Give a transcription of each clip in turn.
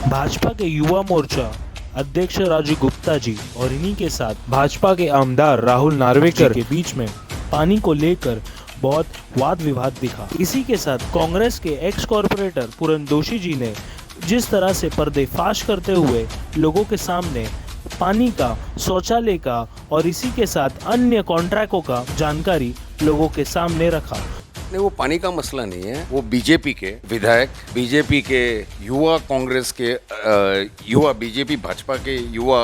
भाजपा के युवा मोर्चा अध्यक्ष राजू गुप्ता जी और इन्हीं के साथ भाजपा के आमदार राहुल नार्वेकर के बीच में पानी को लेकर बहुत वाद विवाद दिखा। इसी के साथ कांग्रेस के एक्स कॉरपोरेटर पूरन जोशी जी ने जिस तरह से पर्देफाश करते हुए लोगों के सामने पानी का, शौचालय का और इसी के साथ अन्य कॉन्ट्रैक्टों का जानकारी लोगों के सामने रखा। नहीं, वो पानी का मसला नहीं है। वो बीजेपी के विधायक, बीजेपी के युवा, कांग्रेस के युवा, बीजेपी भाजपा के युवा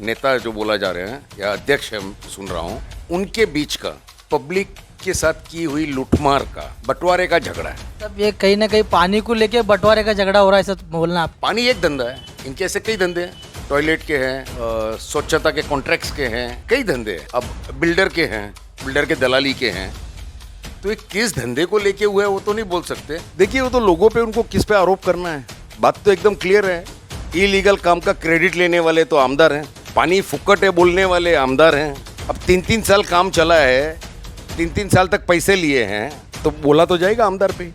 नेता जो बोला जा रहे हैं या अध्यक्ष हम सुन रहा हूँ, उनके बीच का पब्लिक के साथ की हुई लूटमार का, बंटवारे का झगड़ा है। तब ये कहीं ना कहीं पानी को लेके बंटवारे का झगड़ा हो रहा है, ऐसा बोलना आप? पानी एक धंधा है, इनके ऐसे कई धंधे हैं। टॉयलेट के हैं, स्वच्छता के कॉन्ट्रैक्ट्स के हैं, कई धंधे हैं। अब बिल्डर के हैं, बिल्डर के दलाली के हैं। तो ये किस धंधे को लेके हुए है वो तो नहीं बोल सकते। देखिए, वो तो लोगों पे, उनको किस पे आरोप करना है, बात तो एकदम क्लियर है। इलीगल काम का क्रेडिट लेने वाले तो आमदार हैं, पानी फुक्कट है बोलने वाले आमदार हैं। अब 3-3 साल काम चला है, 3-3 साल तक पैसे लिए हैं, तो बोला तो जाएगा आमदार पे।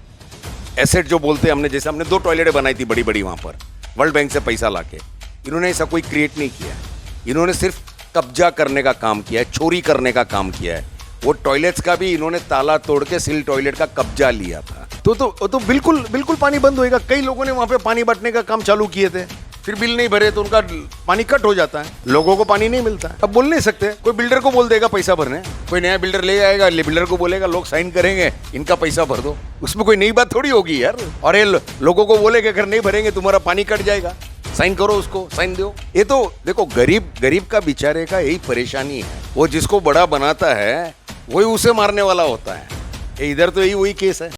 एसेट जो बोलते हैं, हमने जैसे हमने 2 टॉयलेटें बनाई थी बड़ी बड़ी वहाँ पर, वर्ल्ड बैंक से पैसा लाके। इन्होंने ऐसा कोई क्रिएट नहीं किया, इन्होंने सिर्फ कब्जा करने का काम किया है, चोरी करने का काम किया है। वो टॉयलेट्स का भी इन्होंने ताला तोड़ के सिल टॉयलेट का कब्जा लिया था। तो बिल्कुल बिल्कुल पानी बंद होएगा। कई लोगों ने वहाँ पे पानी बांटने का काम चालू किए थे, फिर बिल नहीं भरे तो उनका पानी कट हो जाता है, लोगों को पानी नहीं मिलता। अब बोल नहीं सकते, कोई बिल्डर को बोल देगा पैसा भरने, कोई नया बिल्डर ले आएगा, बिल्डर को बोलेगा लोग साइन करेंगे, इनका पैसा भर दो। उसमें कोई नई बात थोड़ी होगी यार। और ये लोगों को बोलेगा अगर नहीं भरेंगे तुम्हारा पानी कट जाएगा, साइन करो, उसको साइन दो। ये तो देखो, गरीब का बेचारे का यही परेशानी है। वो जिसको बड़ा बनाता है वही उसे मारने वाला होता है। इधर तो यही वही केस है।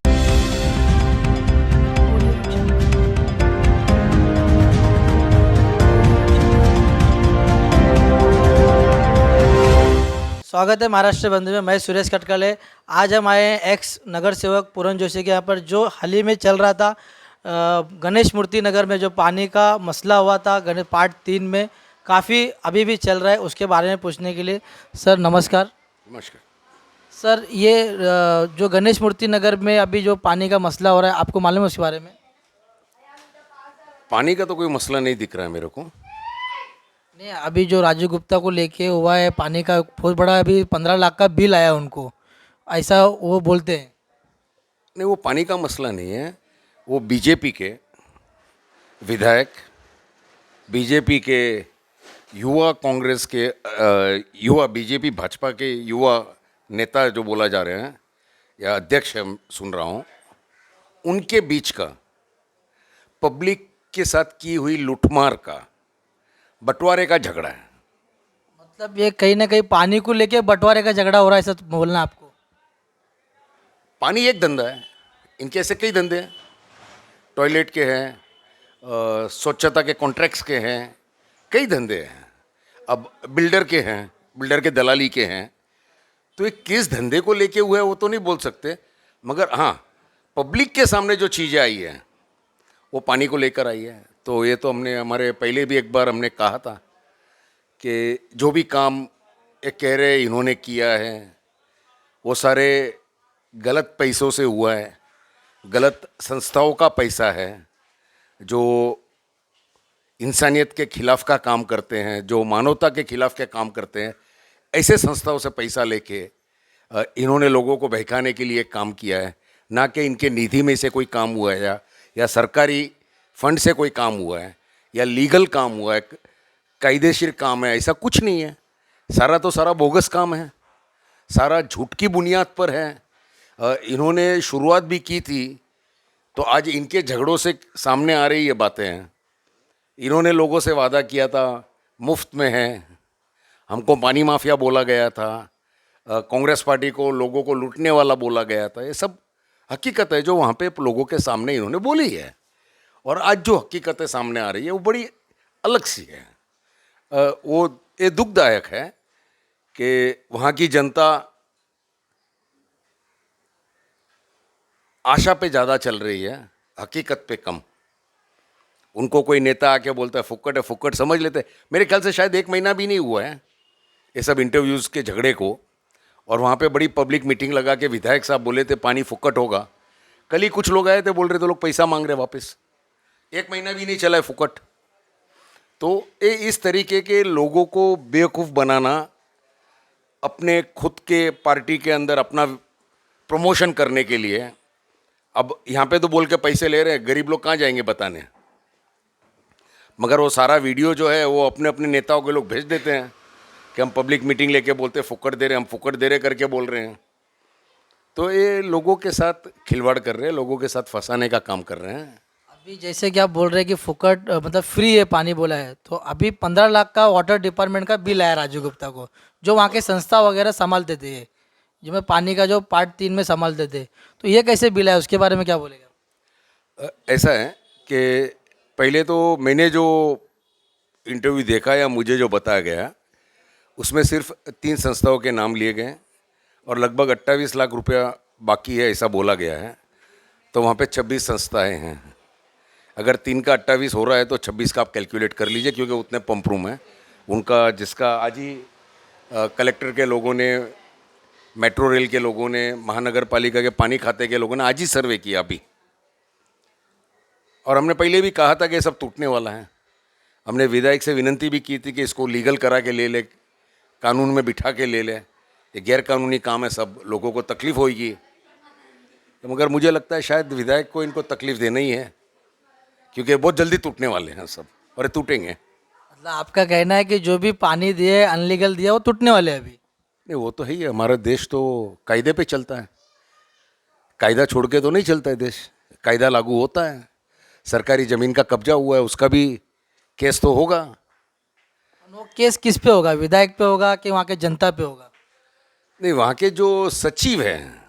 स्वागत है महाराष्ट्र बंधु में। मैं सुरेश कटकले। आज हम आए हैं एक्स नगर सेवक पूरन जोशी के यहाँ पर, जो हाल ही में चल रहा था गणेश मूर्ति नगर में जो पानी का मसला हुआ था, गणेश पार्ट 3 में काफ़ी अभी भी चल रहा है, उसके बारे में पूछने के लिए। सर नमस्कार। नमस्कार सर, ये जो गणेश मूर्ति नगर में अभी जो पानी का मसला हो रहा है, आपको मालूम है उसके बारे में? पानी का तो कोई मसला नहीं दिख रहा है मेरे को। नहीं, अभी जो राजू गुप्ता को लेके हुआ है, पानी का बहुत बड़ा अभी 15 लाख का बिल आया उनको, ऐसा वो बोलते हैं। नहीं, वो पानी का मसला नहीं है। वो बीजेपी के विधायक, बीजेपी के युवा, कांग्रेस के युवा, बीजेपी भाजपा के युवा नेता जो बोला जा रहे हैं या अध्यक्ष हम सुन रहा हूँ, उनके बीच का पब्लिक के साथ की हुई लूटमार का, बंटवारे का झगड़ा है। मतलब ये कहीं ना कहीं पानी को लेके बंटवारे का झगड़ा हो रहा है, ऐसा बोलना आपको? पानी एक धंधा है, इनके ऐसे कई धंधे हैं। टॉयलेट के हैं, स्वच्छता के कॉन्ट्रैक्ट्स के हैं, कई धंधे हैं। अब बिल्डर के हैं, बिल्डर के दलाली के हैं। तो ये किस धंधे को लेके हुए है वो तो नहीं बोल सकते, मगर हाँ, पब्लिक के सामने जो चीज़ें आई हैं वो पानी को लेकर आई है। तो ये तो हमने हमारे पहले भी एक बार हमने कहा था कि जो भी काम ये कह रहे इन्होंने किया है वो सारे गलत पैसों से हुआ है, गलत संस्थाओं का पैसा है, जो इंसानियत के खिलाफ का काम करते हैं, जो मानवता के खिलाफ के काम करते हैं, ऐसे संस्थाओं से पैसा लेके इन्होंने लोगों को बहकाने के लिए काम किया है। ना कि इनके निधि में से कोई काम हुआ है या सरकारी फंड से कोई काम हुआ है या लीगल काम हुआ है, कायदेशीर काम है, ऐसा कुछ नहीं है। सारा तो सारा बोगस काम है, सारा झूठ की बुनियाद पर है। इन्होंने शुरुआत भी की थी, तो आज इनके झगड़ों से सामने आ रही ये बातें हैं। इन्होंने लोगों से वादा किया था मुफ्त में है, हमको पानी माफिया बोला गया था, कांग्रेस पार्टी को लोगों को लूटने वाला बोला गया था। ये सब हकीकत है जो वहाँ पे लोगों के सामने इन्होंने बोली है। और आज जो हकीकतें सामने आ रही है वो बड़ी अलग सी है। वो ये दुखदायक है कि वहाँ की जनता आशा पे ज़्यादा चल रही है, हकीकत पे कम। उनको कोई नेता आके बोलता है फुक्कट है, फुक्कट समझ लेते हैं। मेरे ख्याल से शायद 1 महीना भी नहीं हुआ है ये सब इंटरव्यूज़ के झगड़े को। और वहाँ पे बड़ी पब्लिक मीटिंग लगा के विधायक साहब बोले थे पानी फुक्कट होगा। कल ही कुछ लोग आए थे, बोल रहे थे लोग पैसा मांग रहे वापस। 1 महीना भी नहीं चला है फुकट। तो ये इस तरीके के लोगों को बेवकूफ़ बनाना, अपने खुद के पार्टी के अंदर अपना प्रमोशन करने के लिए, अब यहाँ पे तो बोल के पैसे ले रहे हैं, गरीब लोग कहाँ जाएंगे बताने। मगर वो सारा वीडियो जो है वो अपने अपने नेताओं के लोग भेज देते हैं कि हम पब्लिक मीटिंग लेके बोलते फुकट दे रहे हैं, हम फुकट दे रहे करके बोल रहे हैं। तो ये लोगों के साथ खिलवाड़ कर रहे हैं, लोगों के साथ फंसाने का काम कर रहे हैं। अभी जैसे कि आप बोल रहे हैं कि फुकट मतलब फ्री है पानी बोला है, तो अभी 15 लाख का वाटर डिपार्टमेंट का बिल आया राजू गुप्ता को, जो वहाँ के संस्था वगैरह संभालते थे, जो मैं पानी का जो पार्ट 3 में संभालते थे, तो ये कैसे बिल आया, उसके बारे में क्या बोलेगा? ऐसा है कि पहले तो मैंने जो इंटरव्यू देखा या मुझे जो बताया गया, उसमें सिर्फ 3 संस्थाओं के नाम लिए गए और लगभग 28 लाख रुपया बाकी है ऐसा बोला गया है। तो वहाँ पे 26 संस्थाएं हैं। अगर 3 का 28 हो रहा है तो 26 का आप कैलकुलेट कर लीजिए, क्योंकि उतने पंप रूम हैं उनका, जिसका आज ही कलेक्टर के लोगों ने, मेट्रो रेल के लोगों ने, महानगर पालिका के पानी खाते के लोगों ने आज ही सर्वे किया अभी। और हमने पहले भी कहा था कि ये सब टूटने वाला है। हमने विधायक से विनती भी की थी कि इसको लीगल करा के ले ले, कानून में बिठा के ले ले, ये गैर कानूनी काम है, सब लोगों को तकलीफ़ होगी। तो मगर मुझे लगता है शायद विधायक को इनको तकलीफ़ देना ही है, क्योंकि बहुत जल्दी टूटने वाले हैं सब, और ये टूटेंगे। मतलब आपका कहना है कि जो भी पानी दिए अनलीगल दिया वो टूटने वाले हैं अभी? नहीं, वो तो है ही। हमारा देश तो कायदे पे चलता है, कायदा छोड़ के तो नहीं चलता है देश, कायदा लागू होता है। सरकारी ज़मीन का कब्जा हुआ है, उसका भी केस तो होगा। वो केस किस पे होगा, विधायक पे होगा कि वहाँ के जनता पे होगा? नहीं, वहाँ के जो सचिव हैं,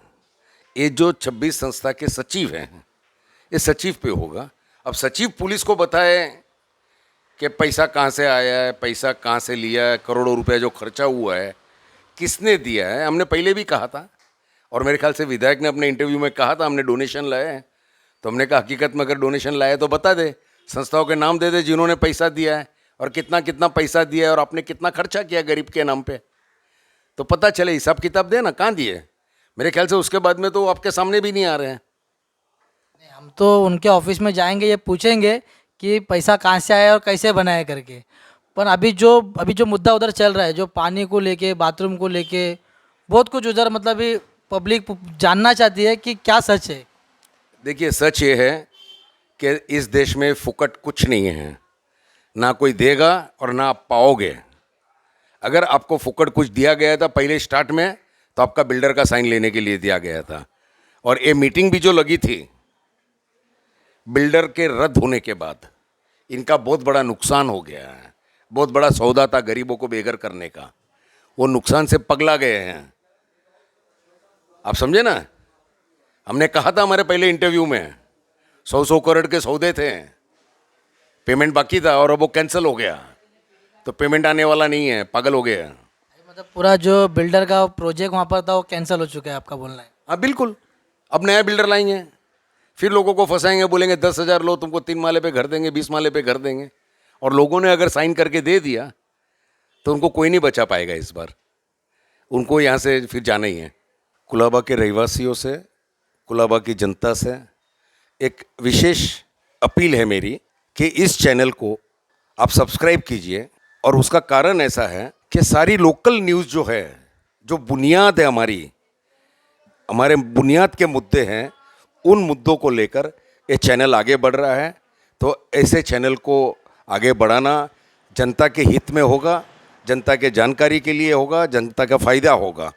ये जो 26 संस्था के सचिव हैं, ये सचिव पे होगा। अब सचिव पुलिस को बताए कि पैसा कहाँ से आया है, पैसा कहाँ से लिया है, करोड़ों रुपया जो खर्चा हुआ है किसने दिया है। हमने पहले भी कहा था, और मेरे ख्याल से विधायक ने अपने इंटरव्यू में कहा था हमने डोनेशन लाए हैं। तो हमने कहा हकीकत में अगर डोनेशन लाए तो बता दे, संस्थाओं के नाम दे दे जिन्होंने पैसा दिया है, और कितना कितना पैसा दिया है, और आपने कितना खर्चा किया गरीब के नाम पे, तो पता चले। हिसाब किताब दे ना, कहाँ दिए। मेरे ख्याल से उसके बाद में तो आपके सामने भी नहीं आ रहे हैं। नहीं, हम तो उनके ऑफिस में जाएंगे, ये पूछेंगे कि पैसा कहाँ से आया और कैसे बनाया करके। पर अभी जो मुद्दा उधर चल रहा है, जो पानी को लेके, बाथरूम को लेके, बहुत कुछ उधर मतलब अभी पब्लिक जानना चाहती है कि क्या सच है। देखिए, सच ये है कि इस देश में फुकट कुछ नहीं है, ना कोई देगा और ना आप पाओगे। अगर आपको फुकट कुछ दिया गया था पहले स्टार्ट में, तो आपका बिल्डर का साइन लेने के लिए दिया गया था। और ये मीटिंग भी जो लगी थी बिल्डर के रद्द होने के बाद, इनका बहुत बड़ा नुकसान हो गया है। बहुत बड़ा सौदा था गरीबों को बेघर करने का, वो नुकसान से पगला गए हैं। आप समझे ना, हमने कहा था हमारे पहले इंटरव्यू में 100 करोड़ के सौदे थे, पेमेंट बाकी था, और अब वो कैंसिल हो गया, तो पेमेंट आने वाला नहीं है, पागल हो गया। मतलब पूरा जो बिल्डर का प्रोजेक्ट वहाँ पर था वो कैंसिल हो चुका है, आपका बोलना है? हाँ बिल्कुल। अब नया बिल्डर लाएंगे, फिर लोगों को फंसाएंगे, बोलेंगे 10,000 लो, तुमको 3 माले पे घर देंगे, 20 माले पे घर देंगे। और लोगों ने अगर साइन करके दे दिया तो उनको कोई नहीं बचा पाएगा इस बार, उनको यहाँ से फिर जाना ही है। कुलाबा के रहवासियों से, कुलाबा की जनता से एक विशेष अपील है मेरी कि इस चैनल को आप सब्सक्राइब कीजिए। और उसका कारण ऐसा है कि सारी लोकल न्यूज़ जो है, जो बुनियाद है हमारे बुनियाद के मुद्दे हैं, उन मुद्दों को लेकर ये चैनल आगे बढ़ रहा है। तो ऐसे चैनल को आगे बढ़ाना जनता के हित में होगा, जनता के जानकारी के लिए होगा, जनता का फ़ायदा होगा।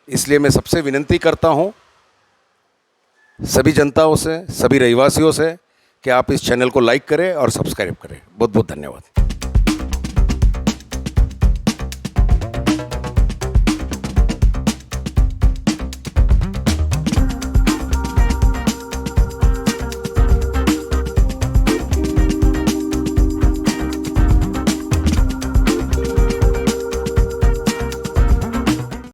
इसलिए मैं सबसे विनती करता हूँ, सभी जनताओं से, सभी रहवासियों से, कि आप इस चैनल को लाइक करें और सब्सक्राइब करें। बहुत बहुत धन्यवाद।